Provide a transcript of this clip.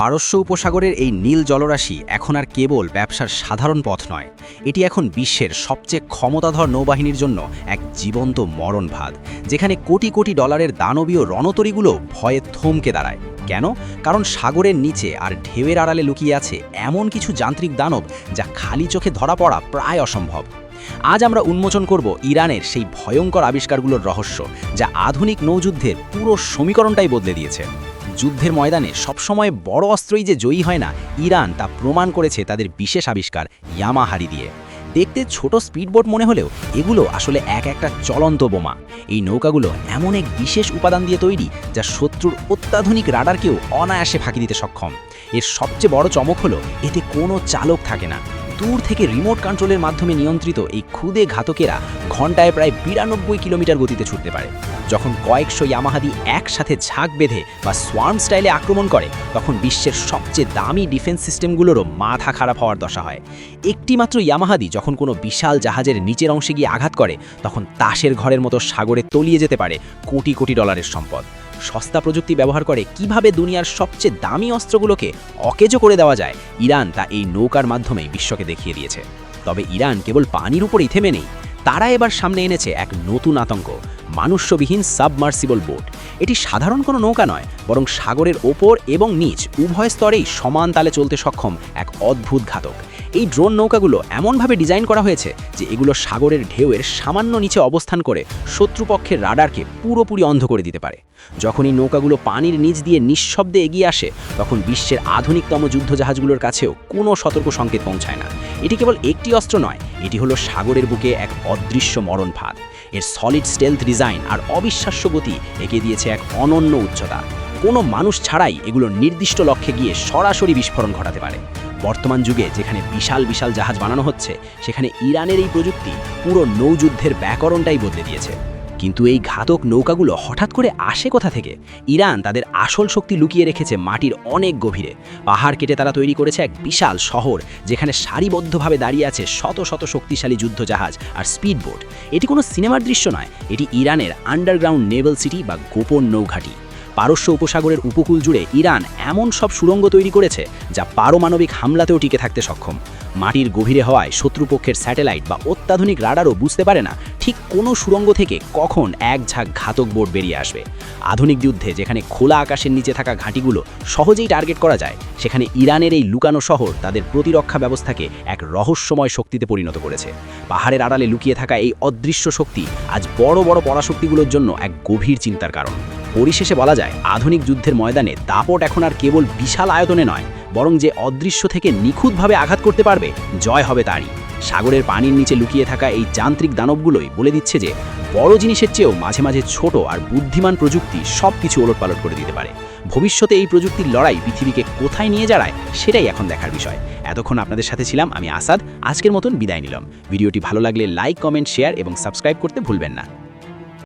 পারস্য উপসাগরের এই নীল জলরাশি এখন আর কেবল ব্যবসার সাধারণ পথ নয়, এটি এখন বিশ্বের সবচেয়ে ক্ষমতাধর নৌবাহিনীর জন্য এক জীবন্ত মরণ ফাঁদ, যেখানে কোটি কোটি ডলারের দানবীয় রণতরীগুলো ভয়ে থমকে দাঁড়ায়। কেন? কারণ সাগরের নিচে আর ঢেউয়ের আড়ালে লুকিয়ে আছে এমন কিছু যান্ত্রিক দানব যা খালি চোখে ধরা পড়া প্রায় অসম্ভব। আজ আমরা উন্মোচন করব ইরানের সেই ভয়ঙ্কর আবিষ্কারগুলোর রহস্য, যা আধুনিক নৌযুদ্ধের পুরো সমীকরণটাই বদলে দিয়েছে। যুদ্ধের ময়দানে সবসময় বড় অস্ত্রই যে জয়ী হয় না, ইরান তা প্রমাণ করেছে তাদের বিশেষ আবিষ্কার ইয়ামাহারি দিয়ে। দেখতে ছোট স্পিডবোট মনে হলেও এগুলো আসলে একটা চলন্ত বোমা। এই নৌকাগুলো এমন এক বিশেষ উপাদান দিয়ে তৈরি যা শত্রুর অত্যাধুনিক রাডারকেও অনায়াসে ফাঁকি দিতে সক্ষম। এর সবচেয়ে বড় চমক হলো এতে কোনো চালক থাকে না। দূর থেকে রিমোট কন্ট্রোলের মাধ্যমে নিয়ন্ত্রিত এই ক্ষুদে ঘাতকেরা ঘন্টায় প্রায় 92 কিলোমিটার গতিতে ছুটতে পারে। যখন কয়েকশো ইয়ামাহাদি একসাথে ঝাঁক বেঁধে বা সোয়ার্ম স্টাইলে আক্রমণ করে, তখন বিশ্বের সবচেয়ে দামি ডিফেন্স সিস্টেমগুলোরও মাথা খারাপ হওয়ার দশা হয়। একটি মাত্র ইয়ামাহাদি যখন কোনো বিশাল জাহাজের নিচের অংশে গিয়ে আঘাত করে, তখন তাসের ঘরের মতো সাগরে তলিয়ে যেতে পারে কোটি কোটি ডলারের সম্পদ। সস্তা প্রযুক্তি ব্যবহার করে কিভাবে দুনিয়ার সবচেয়ে দামি অস্ত্রগুলোকে অকেজো করে দেওয়া যায়, ইরান তা এই নৌকার মাধ্যমেই বিশ্বকে দেখিয়ে দিয়েছে। তবে ইরান কেবল পানির উপরেই থেমে নেই, তারা এবার সামনে এনেছে এক নতুন আতঙ্ক, মানুষ্যবিহীন সাবমার্সিবল বোট। এটি সাধারণ কোনো নৌকা নয়, বরং সাগরের ওপর এবং নিচ উভয় স্তরেই সমান তালে চলতে সক্ষম এক অদ্ভুত ঘাতক। এই ড্রোন নৌকাগুলো এমনভাবে ডিজাইন করা হয়েছে যে এগুলো সাগরের ঢেউয়ের সামান্য নিচে অবস্থান করে শত্রুপক্ষের রাডারকে পুরোপুরি অন্ধ করে দিতে পারে। যখন এই নৌকাগুলো পানির নিচ দিয়ে নিঃশব্দে এগিয়ে আসে, তখন বিশ্বের আধুনিকতম যুদ্ধজাহাজগুলোর কাছেও কোনো সতর্ক সংকেত পৌঁছায় না। এটি কেবল একটি অস্ত্র নয়, এটি হলো সাগরের বুকে এক অদৃশ্য মরণ ফাঁদ। এর সলিড স্টেলথ ডিজাইন আর অবিশ্বাস্য গতি একে দিয়েছে এক অনন্য উচ্চতা। কোনো মানুষ ছাড়াই এগুলো নির্দিষ্ট লক্ষ্যে গিয়ে সরাসরি বিস্ফোরণ ঘটাতে পারে। বর্তমান যুগে যেখানে বিশাল বিশাল জাহাজ বানানো হচ্ছে, সেখানে ইরানের এই প্রযুক্তি পুরো নৌযুদ্ধের ব্যাকরণটাই বদলে দিয়েছে। কিন্তু এই ঘাতক নৌকাগুলো হঠাৎ করে আসে কোথা থেকে? ইরান তাদের আসল শক্তি লুকিয়ে রেখেছে মাটির অনেক গভীরে। পাহাড় কেটে তারা তৈরি করেছে এক বিশাল শহর, যেখানে সারিবদ্ধভাবে দাঁড়িয়ে আছে শত শত শক্তিশালী যুদ্ধজাহাজ আর স্পিডবোট। এটি কোনো সিনেমার দৃশ্য নয়, এটি ইরানের আন্ডারগ্রাউন্ড নেভাল সিটি বা গোপন নৌঘাঁটি। পারস্য উপসাগরের উপকূল জুড়ে ইরান এমন সব সুড়ঙ্গ তৈরি করেছে যা পারমাণবিক হামলাতেও টিকে থাকতে সক্ষম। মাটির গভীরে হওয়ায় শত্রুপক্ষের স্যাটেলাইট বা অত্যাধুনিক রাডারও বুঝতে পারে না ঠিক কোন সুড়ঙ্গ থেকে কখন এক ঝাঁক ঘাতক বোট বেরিয়ে আসবে। আধুনিক যুদ্ধে যেখানে খোলা আকাশের নিচে থাকা ঘাঁটিগুলো সহজেই টার্গেট করা যায়, সেখানে ইরানের এই লুকানো শহর তাদের প্রতিরক্ষা ব্যবস্থাকে এক রহস্যময় শক্তিতে পরিণত করেছে। পাহাড়ের আড়ালে লুকিয়ে থাকা এই অদৃশ্য শক্তি আজ বড় বড় পরাশক্তিগুলোর জন্য এক গভীর চিন্তার কারণ। পরিশেষে বলা যায়, আধুনিক যুদ্ধের ময়দানে দাপট এখন আর কেবল বিশাল আয়তনে নয়, বরং যে অদৃশ্য থেকে নিখুঁতভাবে আঘাত করতে পারবে, জয় হবে তারই। সাগরের পানির নিচে লুকিয়ে থাকা এই যান্ত্রিক দানবগুলোই বলে দিচ্ছে যে বড় জিনিসের চেয়েও মাঝে মাঝে ছোট আর বুদ্ধিমান প্রযুক্তি সব কিছু ওলটপালট করে দিতে পারে। ভবিষ্যতে এই প্রযুক্তির লড়াই পৃথিবীকে কোথায় নিয়ে যায়, সেটাই এখন দেখার বিষয়। এতক্ষণ আপনাদের সাথে ছিলাম আমি আসাদ। আজকের মতন বিদায় নিলাম। ভিডিওটি ভালো লাগলে লাইক, কমেন্ট, শেয়ার এবং সাবস্ক্রাইব করতে ভুলবেন না।